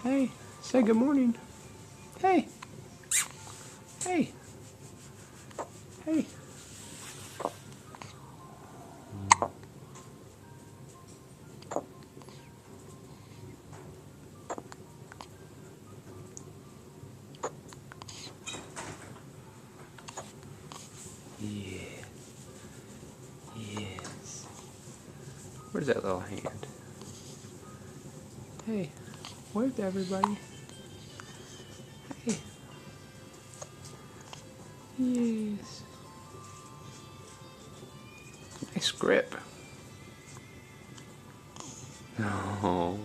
Hey, say good morning. Hey. Hey. Hey. Yeah. Yes. Where's that little hand? Hey, wave to everybody. Hey. Yes. Nice grip. Oh.